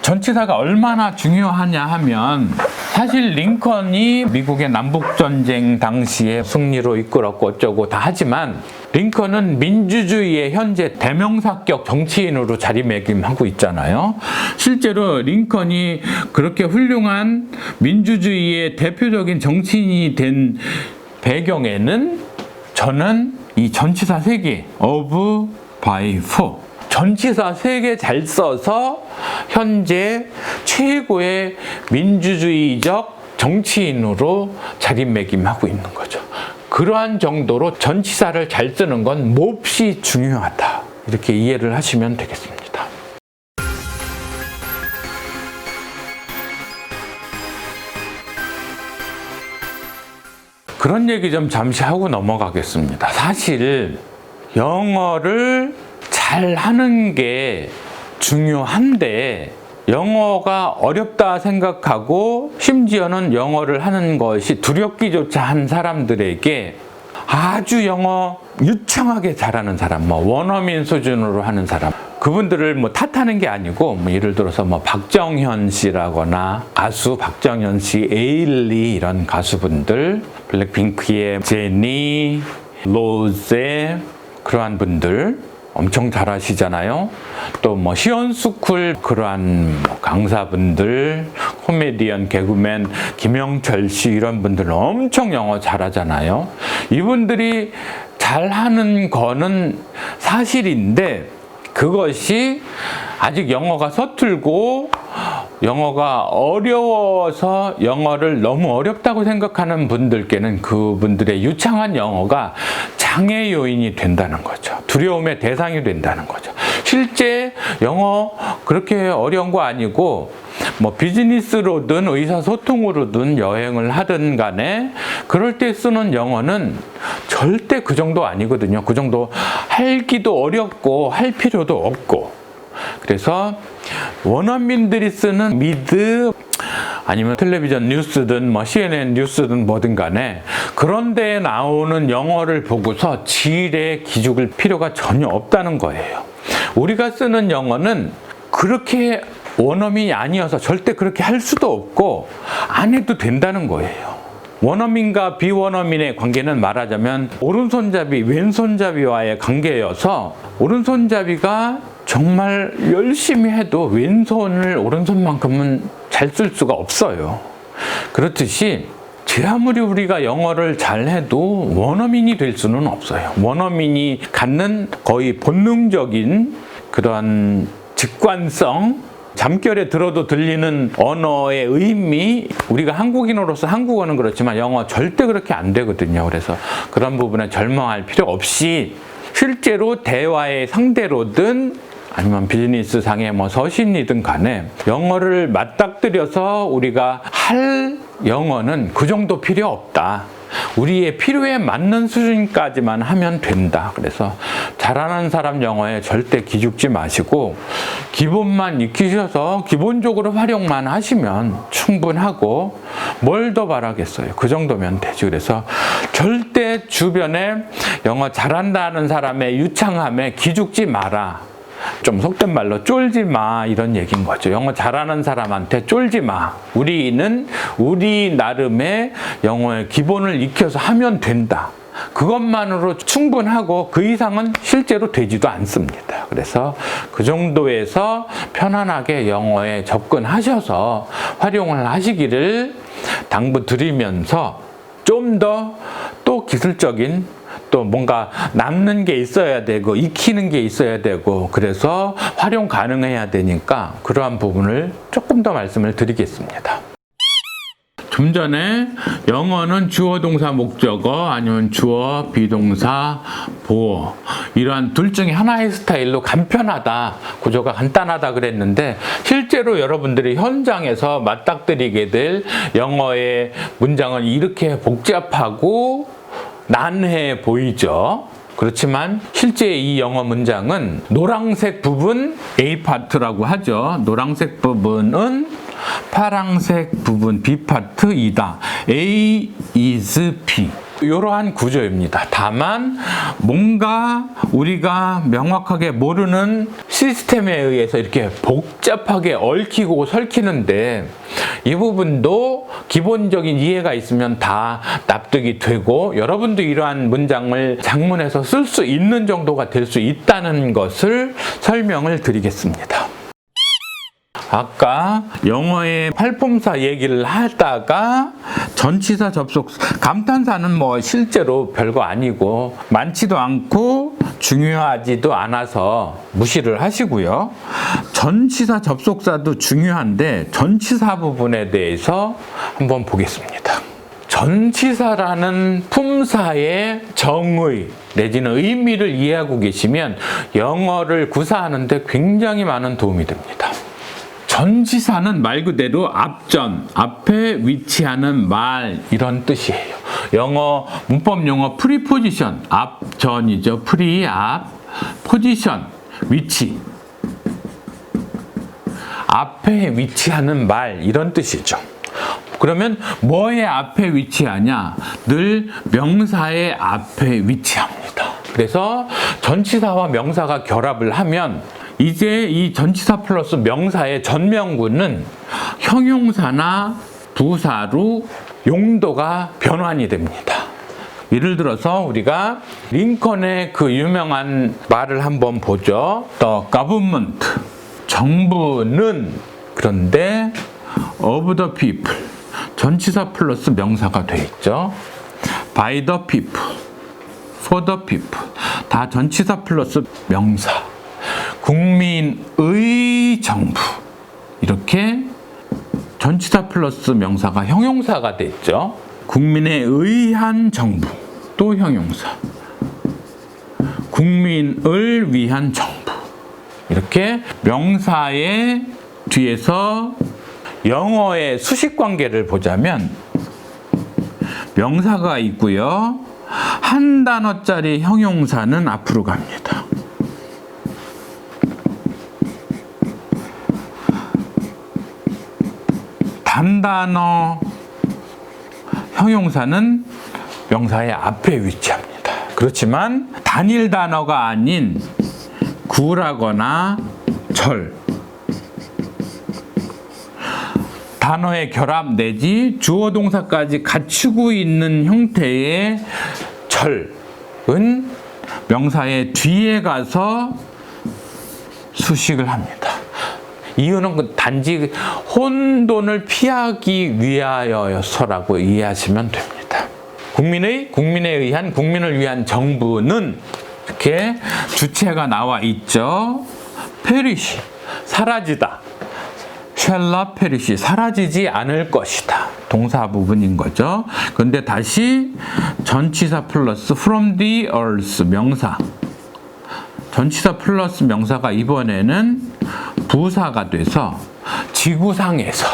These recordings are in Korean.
전치사가 얼마나 중요하냐 하면 사실 링컨이 미국의 남북전쟁 당시에 승리로 이끌었고 어쩌고 다 하지만 링컨은 민주주의의 현재 대명사격 정치인으로 자리매김하고 있잖아요. 실제로 링컨이 그렇게 훌륭한 민주주의의 대표적인 정치인이 된 배경에는 저는 이 전치사 3개, of, by, for 전치사 3개 잘 써서 현재 최고의 민주주의적 정치인으로 자리매김하고 있는 거죠. 그러한 정도로 전치사를 잘 쓰는 건 몹시 중요하다. 이렇게 이해를 하시면 되겠습니다. 그런 얘기 좀 잠시 하고 넘어가겠습니다. 사실 영어를 잘 하는 게 중요한데 영어가 어렵다 생각하고 심지어는 영어를 하는 것이 두렵기조차 한 사람들에게 아주 영어 유창하게 잘하는 사람, 원어민 수준으로 하는 사람, 그분들을 탓하는 게 아니고 예를 들어서 박정현 씨라거나 가수 박정현 씨, 에일리 이런 가수분들, 블랙핑크의 제니, 로제 그러한 분들 엄청 잘하시잖아요. 또 시온스쿨 그러한 강사분들, 코미디언, 개그맨 김영철 씨 이런 분들 엄청 영어 잘하잖아요. 이분들이 잘하는 거는 사실인데 그것이 아직 영어가 서툴고 영어가 어려워서 영어를 너무 어렵다고 생각하는 분들께는 그분들의 유창한 영어가 장애 요인이 된다는 거죠. 두려움의 대상이 된다는 거죠. 실제 영어 그렇게 어려운 거 아니고 비즈니스로든 의사소통으로든 여행을 하든 간에 그럴 때 쓰는 영어는 절대 그 정도 아니거든요. 그 정도 하기도 어렵고 할 필요도 없고. 그래서 원어민들이 쓰는 미드 아니면 텔레비전 뉴스든 CNN 뉴스든 뭐든 간에 그런 데에 나오는 영어를 보고서 지일에 기죽을 필요가 전혀 없다는 거예요. 우리가 쓰는 영어는 그렇게 원어민이 아니어서 절대 그렇게 할 수도 없고 안 해도 된다는 거예요. 원어민과 비원어민의 관계는 말하자면 오른손잡이, 왼손잡이와의 관계여서 오른손잡이가 정말 열심히 해도 왼손을 오른손만큼은 잘 쓸 수가 없어요. 그렇듯이 아무리 우리가 영어를 잘해도 원어민이 될 수는 없어요. 원어민이 갖는 거의 본능적인 그런 직관성, 잠결에 들어도 들리는 언어의 의미, 우리가 한국인으로서 한국어는 그렇지만 영어 절대 그렇게 안 되거든요. 그래서 그런 부분에 절망할 필요 없이 실제로 대화의 상대로든 아니면 비즈니스 상의 서신이든 간에 영어를 맞닥뜨려서 우리가 할 영어는 그 정도 필요 없다. 우리의 필요에 맞는 수준까지만 하면 된다. 그래서 잘하는 사람 영어에 절대 기죽지 마시고 기본만 익히셔서 기본적으로 활용만 하시면 충분하고 뭘 더 바라겠어요. 그 정도면 되죠. 그래서 절대 주변에 영어 잘한다는 사람의 유창함에 기죽지 마라. 좀 속된 말로 쫄지 마 이런 얘기인 거죠. 영어 잘하는 사람한테 쫄지 마. 우리는 우리 나름의 영어의 기본을 익혀서 하면 된다. 그것만으로 충분하고 그 이상은 실제로 되지도 않습니다. 그래서 그 정도에서 편안하게 영어에 접근하셔서 활용을 하시기를 당부드리면서 좀 더 또 기술적인 또 뭔가 남는 게 있어야 되고 익히는 게 있어야 되고 그래서 활용 가능해야 되니까 그러한 부분을 조금 더 말씀을 드리겠습니다. 좀 전에 영어는 주어 동사 목적어 아니면 주어 비동사 보어 이러한 둘 중에 하나의 스타일로 간편하다, 구조가 간단하다 그랬는데 실제로 여러분들이 현장에서 맞닥뜨리게 될 영어의 문장은 이렇게 복잡하고 난해 보이죠. 그렇지만 실제 이 영어 문장은 노란색 부분 A 파트라고 하죠. 노란색 부분은 파란색 부분 B 파트이다. A is B. 이러한 구조입니다. 다만 뭔가 우리가 명확하게 모르는 시스템에 의해서 이렇게 복잡하게 얽히고 설키는데 이 부분도 기본적인 이해가 있으면 다 납득이 되고 여러분도 이러한 문장을 작문에서 쓸 수 있는 정도가 될 수 있다는 것을 설명을 드리겠습니다. 아까 영어의 팔품사 얘기를 하다가 전치사 접속사, 감탄사는 뭐 실제로 별거 아니고 많지도 않고 중요하지도 않아서 무시를 하시고요. 전치사 접속사도 중요한데 전치사 부분에 대해서 한번 보겠습니다. 전치사라는 품사의 정의 내지는 의미를 이해하고 계시면 영어를 구사하는 데 굉장히 많은 도움이 됩니다. 전치사는 말 그대로 앞전, 앞에 위치하는 말 이런 뜻이에요. 영어 문법 용어 프리포지션, 앞전이죠. 프리, 앞, 포지션, 위치. 앞에 위치하는 말 이런 뜻이죠. 그러면 뭐의 앞에 위치하냐? 늘 명사의 앞에 위치합니다. 그래서 전치사와 명사가 결합을 하면 이제 이 전치사 플러스 명사의 전명구는 형용사나 부사로 용도가 변환이 됩니다. 예를 들어서 우리가 링컨의 그 유명한 말을 한번 보죠. The government, 정부는, 그런데 of the people, 전치사 플러스 명사가 돼 있죠. by the people, for the people, 다 전치사 플러스 명사. 국민의 정부, 이렇게 전치사 플러스 명사가 형용사가 됐죠. 국민에 의한 정부, 또 형용사. 국민을 위한 정부. 이렇게 명사의 뒤에서 영어의 수식 관계를 보자면 명사가 있고요. 한 단어짜리 형용사는 앞으로 갑니다. 단단어 형용사는 명사의 앞에 위치합니다. 그렇지만 단일 단어가 아닌 구라거나 절, 단어의 결합 내지 주어 동사까지 갖추고 있는 형태의 절은 명사의 뒤에 가서 수식을 합니다. 이유는 단지 혼돈을 피하기 위하여서라고 이해하시면 됩니다. 국민에 의한, 국민을 위한 정부는 이렇게 주체가 나와 있죠. perish, 사라지다. shall not perish, 사라지지 않을 것이다. 동사 부분인 거죠. 그런데 다시 전치사 플러스 from the earth, 명사. 전치사 플러스 명사가 이번에는 부사가 돼서 지구상에서,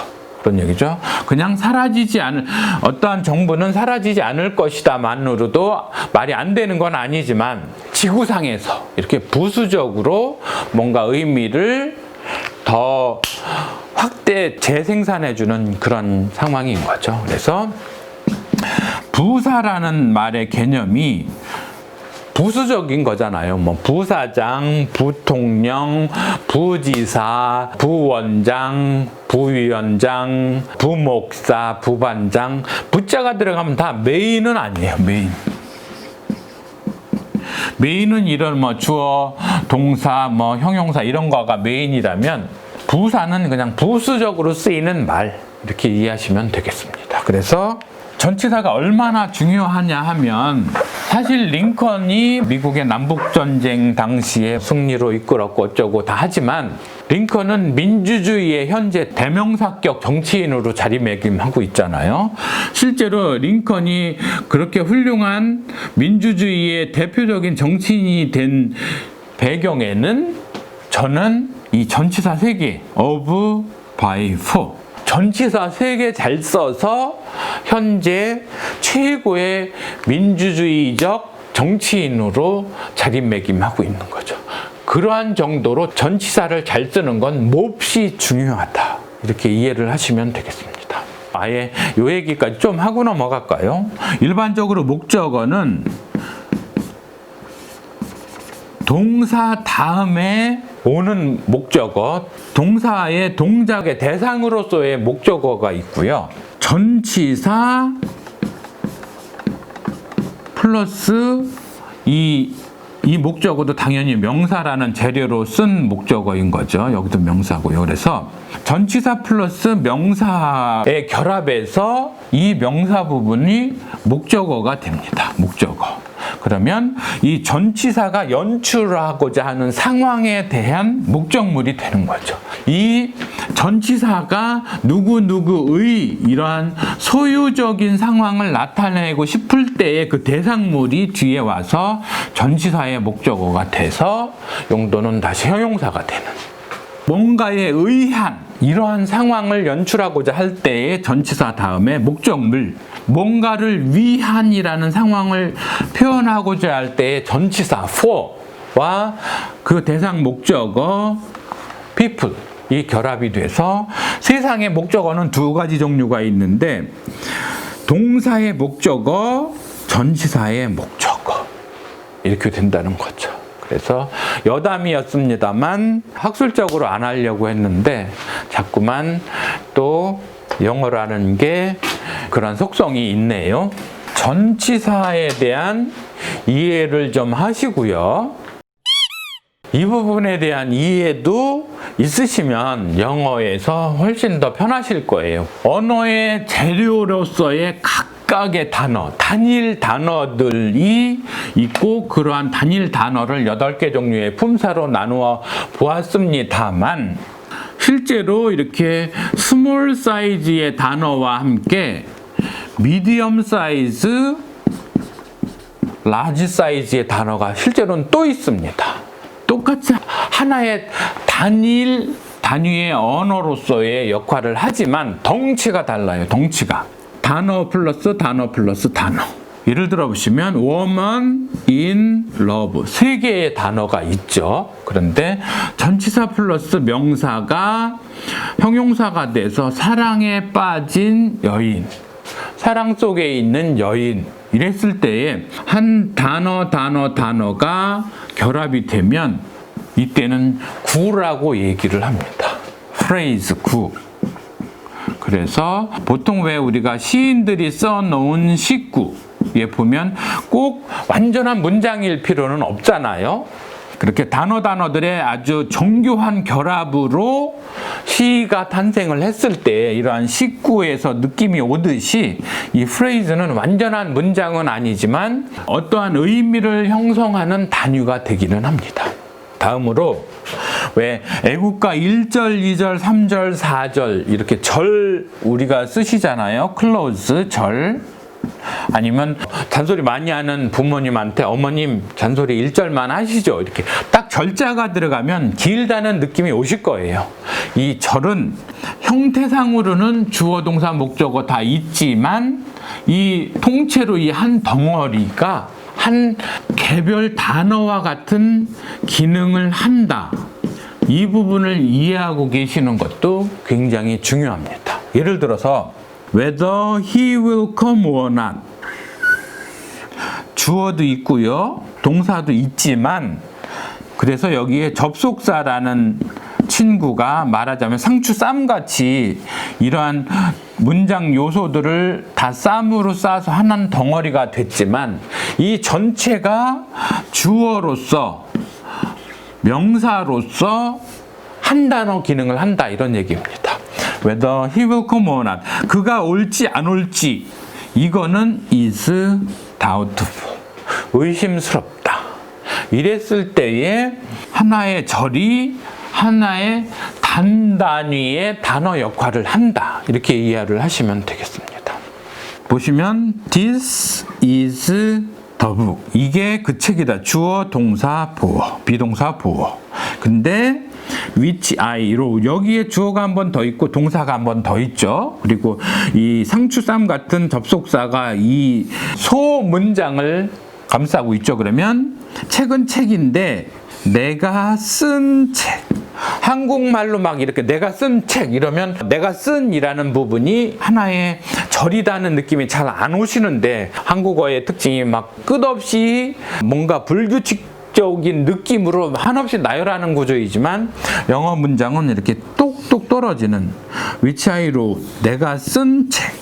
그런 얘기죠. 그냥 사라지지 않을, 어떠한 정부는 사라지지 않을 것이다만으로도 말이 안 되는 건 아니지만 지구상에서 이렇게 부수적으로 뭔가 의미를 더 확대 재생산해주는 그런 상황인 거죠. 그래서 부사라는 말의 개념이 부수적인 거잖아요. 뭐 부사장, 부통령, 부지사, 부원장, 부위원장, 부목사, 부반장, 부자가 들어가면 다 메인은 아니에요. 메인은 이런 뭐 주어, 동사, 뭐 형용사 이런 거가 메인이라면 부사는 그냥 부수적으로 쓰이는 말, 이렇게 이해하시면 되겠습니다. 그래서 전치사가 얼마나 중요하냐 하면 사실 링컨이 미국의 남북전쟁 당시에 승리로 이끌었고 어쩌고 다 하지만 링컨은 민주주의의 현재 대명사격 정치인으로 자리매김하고 있잖아요. 실제로 링컨이 그렇게 훌륭한 민주주의의 대표적인 정치인이 된 배경에는 저는 이 전치사 3개 of, by, for 전치사 3개 잘 써서 현재 최고의 민주주의적 정치인으로 자리매김하고 있는 거죠. 그러한 정도로 전치사를 잘 쓰는 건 몹시 중요하다. 이렇게 이해를 하시면 되겠습니다. 아예 요 얘기까지 좀 하고 넘어갈까요? 일반적으로 목적어는 동사 다음에 오는 목적어, 동사의 동작의 대상으로서의 목적어가 있고요. 전치사 플러스 이 목적어도 당연히 명사라는 재료로 쓴 목적어인 거죠. 여기도 명사고요. 그래서 전치사 플러스 명사의 결합에서 이 명사 부분이 목적어가 됩니다. 목적어. 그러면 이 전치사가 연출하고자 하는 상황에 대한 목적물이 되는 거죠. 이 전치사가 누구누구의 이러한 소유적인 상황을 나타내고 싶을 때에 그 대상물이 뒤에 와서 전치사의 목적어가 돼서 용도는 다시 형용사가 되는. 뭔가에 의한 이러한 상황을 연출하고자 할 때의 전치사 다음에 목적물, 뭔가를 위한이라는 상황을 표현하고자 할 때의 전치사 for와 그 대상 목적어 people 이 결합이 돼서 세상의 목적어는 두 가지 종류가 있는데 동사의 목적어, 전치사의 목적어 이렇게 된다는 거죠. 그래서 여담이었습니다만 학술적으로 안 하려고 했는데 자꾸만 또 영어라는 게 그런 속성이 있네요. 전치사에 대한 이해를 좀 하시고요. 이 부분에 대한 이해도 있으시면 영어에서 훨씬 더 편하실 거예요. 언어의 재료로서의 각각의 단어, 단일 단어들이 있고 그러한 단일 단어를 8개 종류의 품사로 나누어 보았습니다만 실제로 이렇게 스몰 사이즈의 단어와 함께 미디엄 사이즈, 라지 사이즈의 단어가 실제로는 또 있습니다. 똑같이 하나의 단위의 언어로서의 역할을 하지만 덩치가 달라요. 덩치가. 단어 플러스 단어 플러스 단어. 예를 들어 보시면 woman in love 3개의 단어가 있죠. 그런데 전치사 플러스 명사가 형용사가 돼서 사랑에 빠진 여인, 사랑 속에 있는 여인 이랬을 때에 한 단어가 결합이 되면 이때는 구라고 얘기를 합니다. phrase 구. 그래서 보통 왜 우리가 시인들이 써놓은 시구에 보면 꼭 완전한 문장일 필요는 없잖아요. 그렇게 단어들의 아주 정교한 결합으로 시가 탄생을 했을 때 이러한 시구에서 느낌이 오듯이 이 프레이즈는 완전한 문장은 아니지만 어떠한 의미를 형성하는 단위가 되기는 합니다. 다음으로 왜 애국가 1절, 2절, 3절, 4절 이렇게 절 우리가 쓰시잖아요. 클로즈, 절. 아니면 잔소리 많이 하는 부모님한테 어머님 잔소리 1절만 하시죠. 이렇게 딱 절자가 들어가면 길다는 느낌이 오실 거예요. 이 절은 형태상으로는 주어, 동사, 목적어 다 있지만 이 통째로 이 한 덩어리가 한 개별 단어와 같은 기능을 한다. 이 부분을 이해하고 계시는 것도 굉장히 중요합니다. 예를 들어서 whether he will come or not 주어도 있고요. 동사도 있지만 그래서 여기에 접속사라는 친구가 말하자면 상추 쌈같이 이러한 문장 요소들을 다 쌈으로 싸서 하나는 덩어리가 됐지만 이 전체가 주어로서 명사로서 한 단어 기능을 한다 이런 얘기입니다. Whether he will come or not 그가 올지 안 올지 이거는 is doubtful 의심스럽다. 이랬을 때에 하나의 절이 하나의 단단위의 단어 역할을 한다. 이렇게 이해를 하시면 되겠습니다. 보시면 This is the book. 이게 그 책이다. 주어, 동사, 보어, 비동사, 보어. 근데 which I로 여기에 주어가 한 번 더 있고 동사가 한 번 더 있죠. 그리고 이 상추쌈 같은 접속사가 이 소문장을 감싸고 있죠. 그러면 책은 책인데 내가 쓴 책. 한국말로 막 이렇게 내가 쓴 책 이러면 내가 쓴이라는 부분이 하나의 절이다는 느낌이 잘 안 오시는데, 한국어의 특징이 막 끝없이 뭔가 불규칙적인 느낌으로 한없이 나열하는 구조이지만, 영어 문장은 이렇게 똑똑 떨어지는 which I wrote, 내가 쓴 책,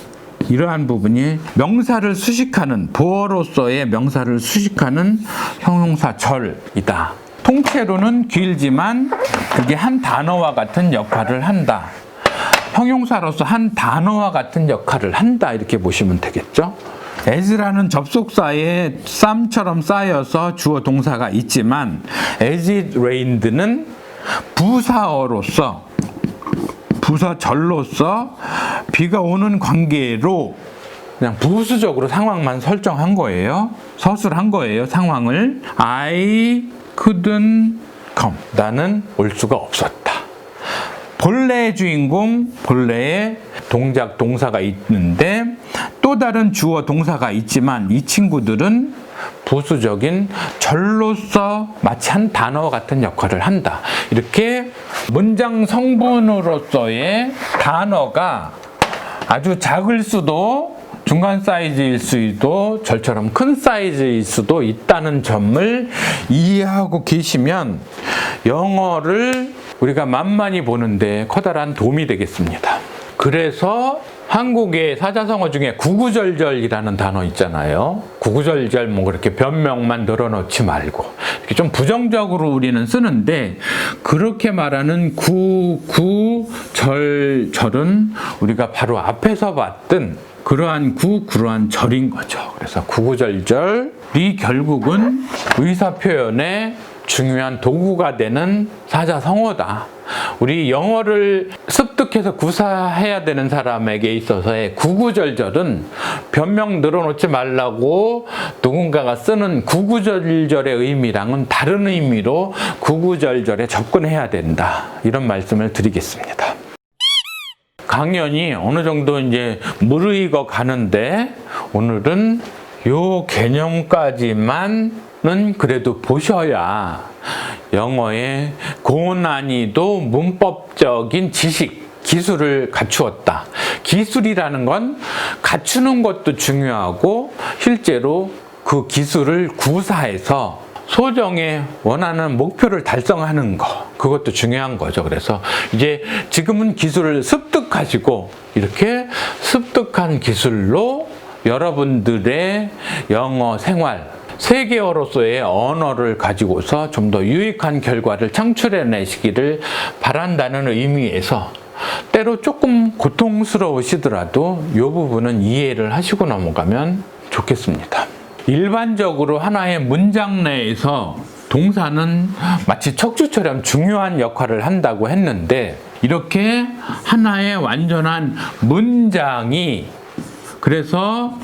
이러한 부분이 명사를 수식하는, 보어로서의 명사를 수식하는 형용사 절이다. 통째로는 길지만 그게 한 단어와 같은 역할을 한다. 형용사로서 한 단어와 같은 역할을 한다, 이렇게 보시면 되겠죠. as라는 접속사에 쌈처럼 쌓여서 주어 동사가 있지만 as it rained는 부사어로서, 부사절로서 비가 오는 관계로 그냥 부수적으로 상황만 설정한 거예요. 서술한 거예요, 상황을. I couldn't come. 나는 올 수가 없었다. 본래의 주인공, 본래의 동작, 동사가 있는데 또 다른 주어 동사가 있지만 이 친구들은 부수적인 절로서 마치 한 단어와 같은 역할을 한다. 이렇게 문장 성분으로서의 단어가 아주 작을 수도, 중간 사이즈일 수도, 절처럼 큰 사이즈일 수도 있다는 점을 이해하고 계시면 영어를 우리가 만만히 보는데 커다란 도움이 되겠습니다. 그래서 한국의 사자성어 중에 구구절절이라는 단어 있잖아요. 구구절절 뭐 그렇게 변명만 늘어놓지 말고 이렇게 좀 부정적으로 우리는 쓰는데, 그렇게 말하는 구구절절은 우리가 바로 앞에서 봤던 그러한 그러한 절인 거죠. 그래서 구구절절이 결국은 의사표현의 중요한 도구가 되는 사자성어다. 우리 영어를 습득해서 구사해야 되는 사람에게 있어서의 구구절절은 변명 늘어놓지 말라고 누군가가 쓰는 구구절절의 의미랑은 다른 의미로 구구절절에 접근해야 된다. 이런 말씀을 드리겠습니다. 강연이 어느 정도 이제 무르익어 가는데, 오늘은 요 개념까지만은 그래도 보셔야 영어의 고난이도 문법적인 지식, 기술을 갖추었다. 기술이라는 건 갖추는 것도 중요하고 실제로 그 기술을 구사해서 소정의 원하는 목표를 달성하는 거, 그것도 중요한 거죠. 그래서 이제 지금은 기술을 습득하시고, 이렇게 습득한 기술로 여러분들의 영어 생활, 세계어로서의 언어를 가지고서 좀 더 유익한 결과를 창출해내시기를 바란다는 의미에서, 때로 조금 고통스러우시더라도 이 부분은 이해를 하시고 넘어가면 좋겠습니다. 일반적으로 하나의 문장 내에서 동사는 마치 척추처럼 중요한 역할을 한다고 했는데, 이렇게 하나의 완전한 문장이, 그래서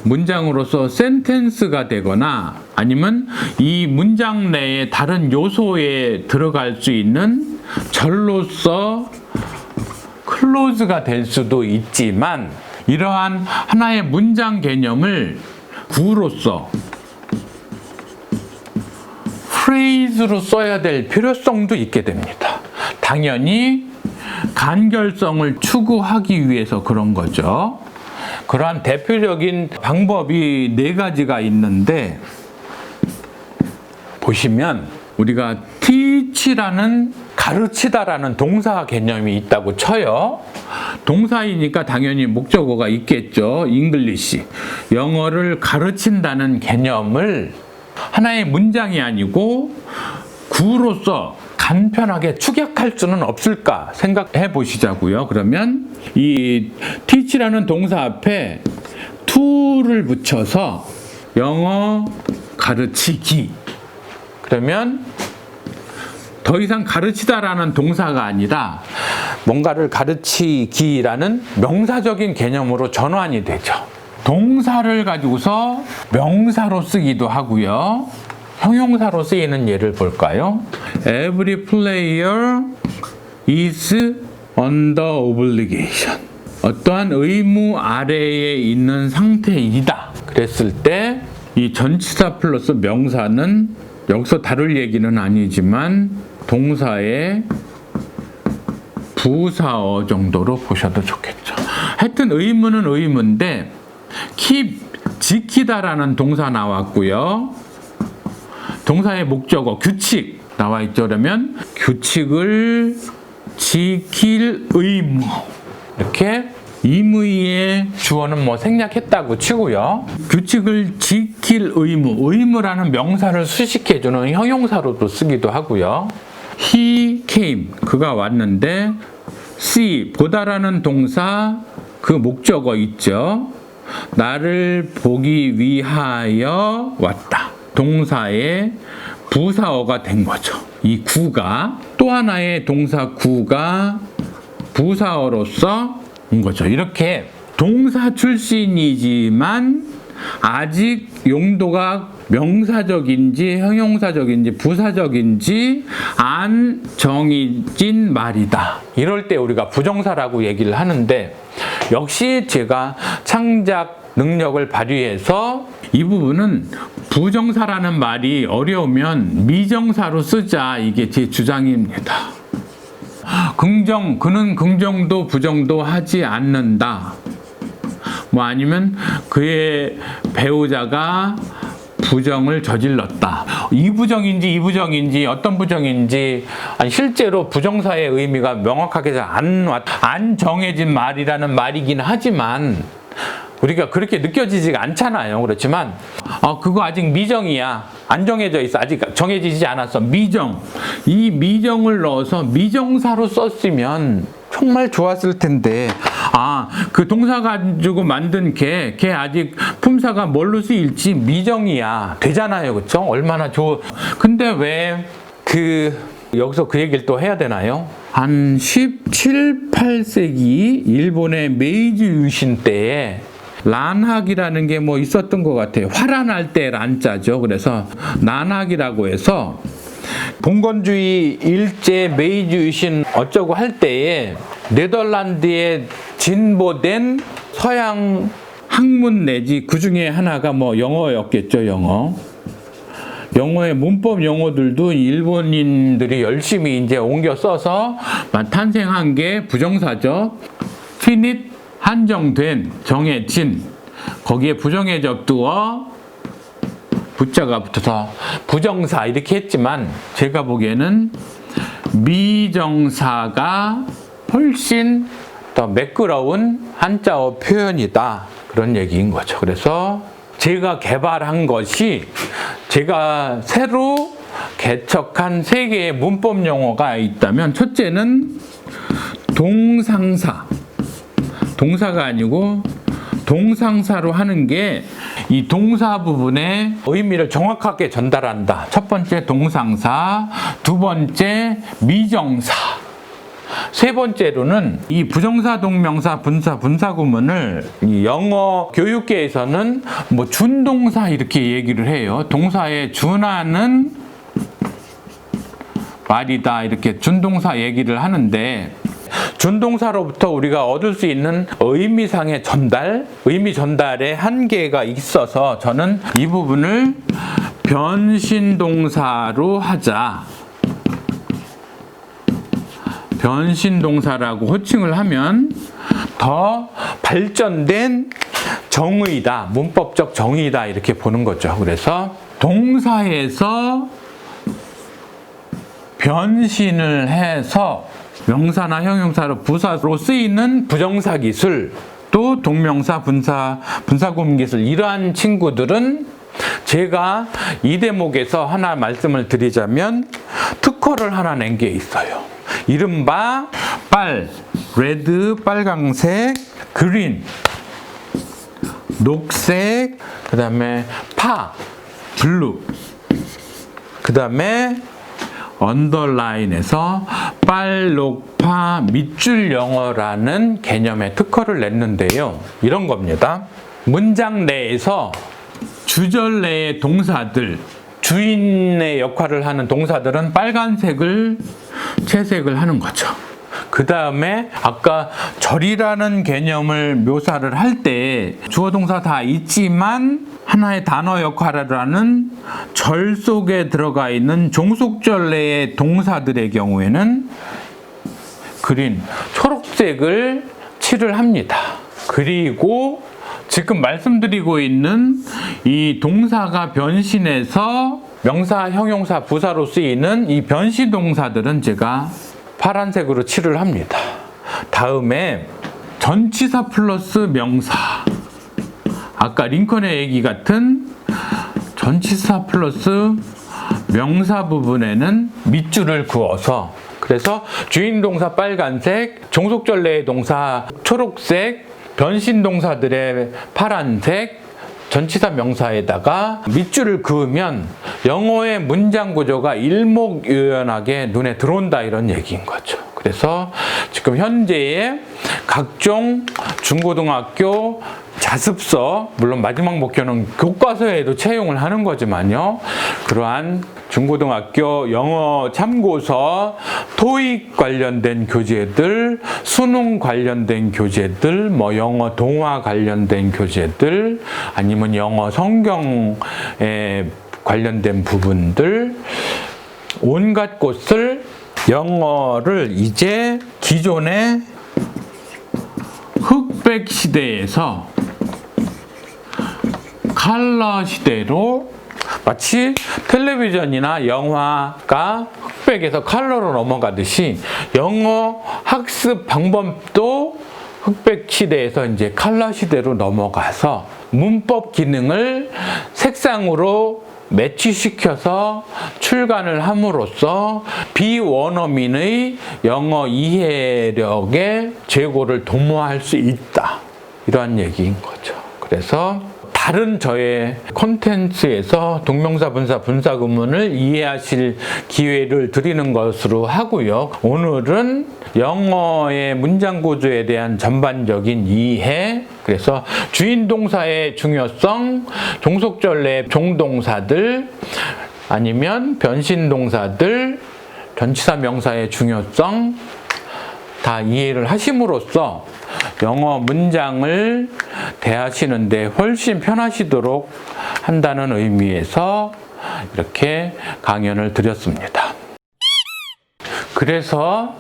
문장으로서 센텐스가 되거나 아니면 이 문장 내에 다른 요소에 들어갈 수 있는 절로서 클로즈가 될 수도 있지만, 이러한 하나의 문장 개념을 구로서, 프레이즈로 써야 될 필요성도 있게 됩니다. 당연히 간결성을 추구하기 위해서 그런 거죠. 그러한 대표적인 방법이 4가지가 있는데, 보시면 우리가 teach라는 가르치다라는 동사 개념이 있다고 쳐요. 동사이니까 당연히 목적어가 있겠죠. English, 영어를 가르친다는 개념을 하나의 문장이 아니고 구로서 간편하게 축약할 수는 없을까 생각해 보시자고요. 그러면 이 teach라는 동사 앞에 to를 붙여서 영어 가르치기, 그러면 더 이상 가르치다라는 동사가 아니라 뭔가를 가르치기라는 명사적인 개념으로 전환이 되죠. 동사를 가지고서 명사로 쓰기도 하고요. 형용사로 쓰이는 예를 볼까요? Every player is under obligation. 어떠한 의무 아래에 있는 상태이다. 그랬을 때 이 전치사 플러스 명사는 여기서 다룰 얘기는 아니지만 동사의 부사어 정도로 보셔도 좋겠죠. 하여튼 의무는 의무인데 keep, 지키다라는 동사 나왔고요. 동사의 목적어, 규칙 나와 있죠. 그러면 규칙을 지킬 의무, 이렇게 임의의 주어는 뭐 생략했다고 치고요. 규칙을 지킬 의무, 의무라는 명사를 수식해주는 형용사로도 쓰기도 하고요. He came, 그가 왔는데 see, 보다라는 동사 그 목적어 있죠. 나를 보기 위하여 왔다. 동사의 부사어가 된 거죠. 이 구가 또 하나의 동사 구가 부사어로서 온 거죠. 이렇게 동사 출신이지만 아직 용도가 명사적인지 형용사적인지 부사적인지 안 정해진 말이다. 이럴 때 우리가 부정사라고 얘기를 하는데 역시 제가 창작 능력을 발휘해서 이 부분은 부정사라는 말이 어려우면 미정사로 쓰자, 이게 제 주장입니다. 긍정, 그는 긍정도 부정도 하지 않는다. 뭐 아니면 그의 배우자가 부정을 저질렀다. 이 부정인지 어떤 부정인지, 아니 실제로 부정사의 의미가 명확하게 안 정해진 말이라는 말이긴 하지만 우리가 그렇게 느껴지지가 않잖아요. 그렇지만 그거 아직 미정이야. 안 정해져 있어. 아직 정해지지 않았어. 미정. 이 미정을 넣어서 미정사로 썼으면 정말 좋았을 텐데 그 동사 가지고 만든 걔 아직 품사가 뭘로 쓰일지 미정이야. 되잖아요. 그렇죠? 얼마나 근데 왜 여기서 그 얘기를 또 해야 되나요? 한 17, 18세기 일본의 메이지 유신 때에 란학이라는 게 뭐 있었던 것 같아요. 화란할 때 란자죠. 그래서 난학이라고 해서 봉건주의 일제 메이지 유신 어쩌고 할 때에 네덜란드에 진보된 서양 학문 내지 그 중에 하나가 뭐 영어였겠죠. 영어의 문법 용어들도 일본인들이 열심히 이제 옮겨 써서 탄생한 게 부정사죠. 피닛, 한정된, 정해진, 거기에 부정에 접두어 부자가 붙어서 부정사 이렇게 했지만 제가 보기에는 미정사가 훨씬 더 매끄러운 한자어 표현이다, 그런 얘기인 거죠. 그래서 제가 개발한 것이 제가 새로 개척한 3개의 문법 용어가 있다면 첫째는 동상사, 동사가 아니고 동상사로 하는 게 이 동사 부분의 의미를 정확하게 전달한다. 첫 번째 동상사, 두 번째 미정사, 세 번째로는 이 부정사, 동명사, 분사 구문을 이 영어 교육계에서는 뭐 준동사 이렇게 얘기를 해요. 동사에 준하는 말이다, 이렇게 준동사 얘기를 하는데 준동사로부터 우리가 얻을 수 있는 의미상의 의미 전달의 한계가 있어서 저는 이 부분을 변신동사로 하자. 변신동사라고 호칭을 하면 더 발전된 정의다, 문법적 정의다, 이렇게 보는 거죠. 그래서 동사에서 변신을 해서 명사나 형용사로 부사로 쓰이는 부정사 기술, 또 동명사, 분사구문 기술, 이러한 친구들은 제가 이 대목에서 하나 말씀을 드리자면 특허를 하나 낸 게 있어요. 이른바 레드, 빨강색, 그린, 녹색, 그 다음에 블루, 그 다음에 언더라인에서 빨록파 밑줄 영어라는 개념의 특허를 냈는데요. 이런 겁니다. 문장 내에서 주절 내의 동사들, 주인의 역할을 하는 동사들은 빨간색을 채색을 하는 거죠. 그 다음에 아까 절이라는 개념을 묘사를 할 때 주어 동사 다 있지만 하나의 단어 역할을 하는 절 속에 들어가 있는 종속절 내의 동사들의 경우에는 그린 초록색을 칠을 합니다. 그리고 지금 말씀드리고 있는 이 동사가 변신해서 명사, 형용사, 부사로 쓰이는 이 변신 동사들은 제가 파란색으로 칠을 합니다. 다음에 전치사 플러스 명사. 아까 링컨의 얘기 같은 전치사 플러스 명사 부분에는 밑줄을 그어서, 그래서 주인 동사 빨간색, 종속절 내의 동사 초록색, 변신 동사들의 파란색, 전치사 명사에다가 밑줄을 그으면 영어의 문장 구조가 일목요연하게 눈에 들어온다, 이런 얘기인 거죠. 그래서 지금 현재의 각종 중고등학교 자습서, 물론 마지막 목표는 교과서에도 채용을 하는 거지만요, 그러한 중고등학교 영어 참고서, 토익 관련된 교재들, 수능 관련된 교재들, 뭐 영어 동화 관련된 교재들, 아니면 영어 성경에 관련된 부분들, 온갖 곳을 영어를 이제 기존의 흑백 시대에서 컬러 시대로, 마치 텔레비전이나 영화가 흑백에서 컬러로 넘어가듯이 영어 학습 방법도 흑백 시대에서 이제 컬러 시대로 넘어가서 문법 기능을 색상으로 매치시켜서 출간을 함으로써 비원어민의 영어 이해력의 제고를 도모할 수 있다, 이러한 얘기인 거죠. 그래서 다른 저의 콘텐츠에서 동명사, 분사, 분사 구문을 이해하실 기회를 드리는 것으로 하고요. 오늘은 영어의 문장 구조에 대한 전반적인 이해, 그래서 주인 동사의 중요성, 종속절 내 종동사들, 아니면 변신 동사들, 전치사 명사의 중요성 다 이해를 하심으로써 영어 문장을 대하시는데 훨씬 편하시도록 한다는 의미에서 이렇게 강연을 드렸습니다. 그래서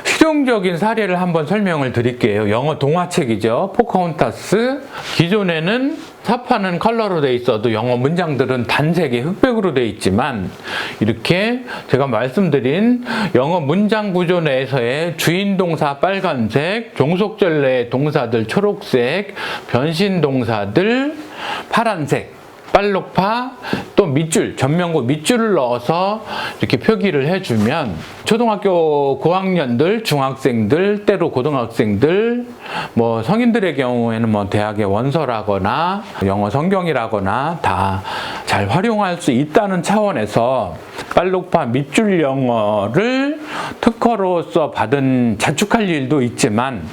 실용적인 사례를 한번 설명을 드릴게요. 영어 동화책이죠. 포카혼타스. 기존에는 사파는 컬러로 돼 있어도 영어 문장들은 단색의 흑백으로 돼 있지만, 이렇게 제가 말씀드린 영어 문장 구조 내에서의 주인 동사 빨간색, 종속절 내 동사들 초록색, 변신 동사들 파란색, 빨록파, 또 밑줄, 전면고 밑줄을 넣어서 이렇게 표기를 해주면 초등학교 고학년들, 중학생들, 때로 고등학생들, 뭐 성인들의 경우에는 뭐 대학의 원서라거나 영어 성경이라거나 다 잘 활용할 수 있다는 차원에서 빨록파 밑줄 영어를 특허로서 받은 자축할 일도 있지만,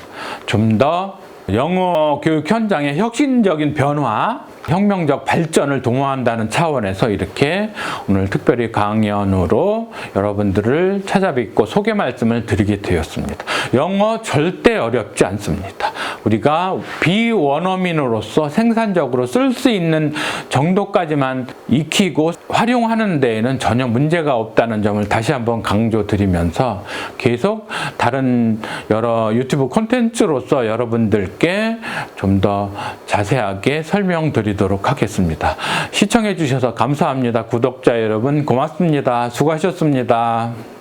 좀 더 영어 교육 현장의 혁신적인 변화, 혁명적 발전을 도모한다는 차원에서 이렇게 오늘 특별히 강연으로 여러분들을 찾아뵙고 소개 말씀을 드리게 되었습니다. 영어 절대 어렵지 않습니다. 우리가 비원어민으로서 생산적으로 쓸 수 있는 정도까지만 익히고 활용하는 데에는 전혀 문제가 없다는 점을 다시 한번 강조드리면서 계속 다른 여러 유튜브 콘텐츠로서 여러분들께 좀 더 자세하게 설명드리도록 하겠습니다. 시청해 주셔서 감사합니다. 구독자 여러분 고맙습니다. 수고하셨습니다.